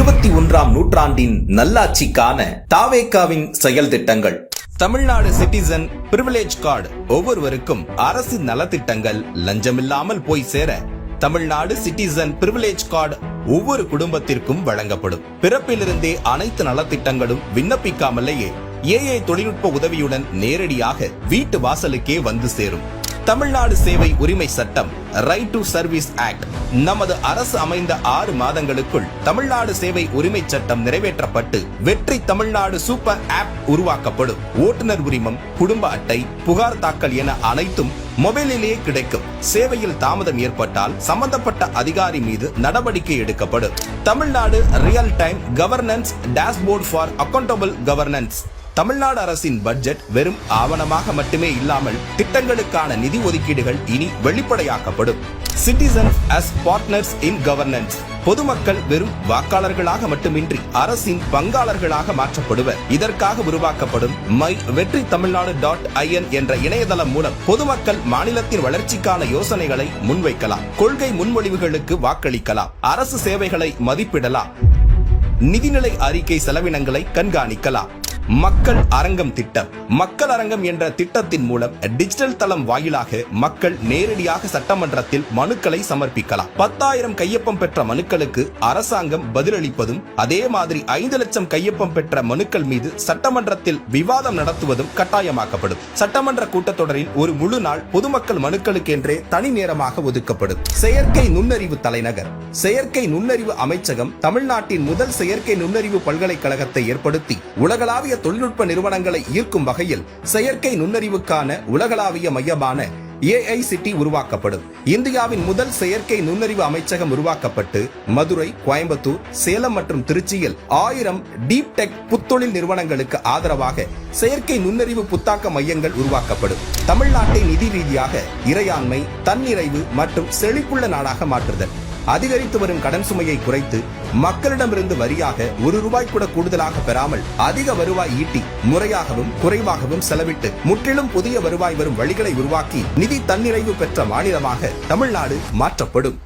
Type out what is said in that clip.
21ஆம் நூற்றாண்டின் நல்லாட்சிக்கான தாவேகாவின் செயல் திட்டங்கள். தமிழ்நாடு சிட்டிசன் பிரிவிலேஜ் கார்டு ஒவ்வொருவருக்கும் அரசு நலத்திட்டங்கள் லஞ்சமில்லாமல் போய் சேர தமிழ்நாடு சிட்டிசன் பிரிவிலேஜ் கார்டு ஒவ்வொரு குடும்பத்திற்கும் வழங்கப்படும். பிறப்பிலிருந்தே அனைத்து நலத்திட்டங்களும் விண்ணப்பிக்காமலேயே ஏஐ தொழில்நுட்ப உதவியுடன் நேரடியாக வீட்டு வாசலுக்கே வந்து சேரும். தமிழ்நாடு சேவை உரிமை சட்டம் ரைட் டு சர்வீஸ் ஆக்ட் நமது அரசு அமைந்த 6 மாதங்களுக்குள் தமிழ்நாடு சேவை உரிமை சட்டம் நிறைவேற்றப்பட்டு வெற்றி தமிழ்நாடு சூப்பர் ஆப் உருவாக்கப்படும். ஓட்டுநர் உரிமம், குடும்ப அட்டை, புகார் தாக்கல் என அனைத்தும் மொபைலிலேயே கிடைக்கும். சேவையில் தாமதம் ஏற்பட்டால் சம்பந்தப்பட்ட அதிகாரி மீது நடவடிக்கை எடுக்கப்படும். Tamil Nadu real time governance dashboard for accountable governance. Tamil Nadu அரசின் பட்ஜெட் வெறும் ஆவணமாக மட்டுமே இல்லாமல் திட்டங்களுக்கான நிதி ஒதுக்கீடுகள் இனி வெளிப்படையாக்கப்படும். Citizens as partners in governance. பொதுமக்கள் வெறும் வாக்காளர்களாக மட்டுமின்றி அரசின் பங்காளர்களாக மாற்றப்படுவர். இதற்காக உருவாக்கப்படும் மை வெற்றி தமிழ்நாடு .in என்ற இணையதளம் மூலம் பொதுமக்கள் மாநிலத்தின் வளர்ச்சிக்கான யோசனைகளை முன்வைக்கலாம், கொள்கை முன்மொழிவுகளுக்கு வாக்களிக்கலாம், அரசு சேவைகளை மதிப்பிடலாம், நிதிநிலை அறிக்கை செலவினங்களை கண்காணிக்கலாம். மக்கள் அரங்கம் திட்டம். மக்கள் அரங்கம் என்ற திட்டத்தின் மூலம் டிஜிட்டல் தளம் வாயிலாக மக்கள் நேரடியாக சட்டமன்றத்தில் மனுக்களை சமர்ப்பிக்கலாம். 10,000 கையொப்பம் பெற்ற மனுக்களுக்கு அரசாங்கம் பதிலளிப்பதும், அதே மாதிரி 5 லட்சம் கையொப்பம் பெற்ற மனுக்கள் மீது சட்டமன்றத்தில் விவாதம் நடத்துவதும் கட்டாயமாக்கப்படும். சட்டமன்ற கூட்டத்தொடரில் ஒரு முழு நாள் பொதுமக்கள் மனுக்களுக்கென்றே தனி நேரமாக ஒதுக்கப்படும். செயற்கை நுண்ணறிவு தலைநகர். செயற்கை நுண்ணறிவு அமைச்சகம் தமிழ்நாட்டின் முதல் செயற்கை நுண்ணறிவு பல்கலைக்கழகத்தை ஏற்படுத்தி உலகளாவிய தொழில்நுட்ப நிறுவனங்களை ஈர்க்கும் வகையில் செயற்கை நுண்ணறிவுக்கான உலகளாவிய மையமான AICT உருவாக்கப்படும். இந்தியாவின் முதல் செயற்கை நுண்ணறிவு அமைச்சகம் உருவாக்கப்பட்டு மதுரை, கோயம்புத்தூர், சேலம் மற்றும் திருச்சியில் 1000 டீப் டெக் புத்தொழில் நிறுவனங்களுக்கு ஆதரவாக செயற்கை நுண்ணறிவு புத்தாக்க மையங்கள் உருவாக்கப்படும். தமிழ்நாட்டை நிதி ரீதியாக இறையாண்மை, தன்னிறைவு மற்றும் செழிப்புள்ள நாடாக மாற்றுதல். அதிகரித்து வரும் கடன் சுமையை குறைத்து மக்களிடமிருந்து வரியாக ₹1 கூட கூடுதலாக பெறாமல் அதிக வருவாய் ஈட்டி முறையாகவும் குறைவாகவும் செலவிட்டு முற்றிலும் புதிய வருவாய் வரும் வழிகளை உருவாக்கி நிதி தன்னிறைவு பெற்ற மாநிலமாக தமிழ்நாடு மாற்றப்படும்.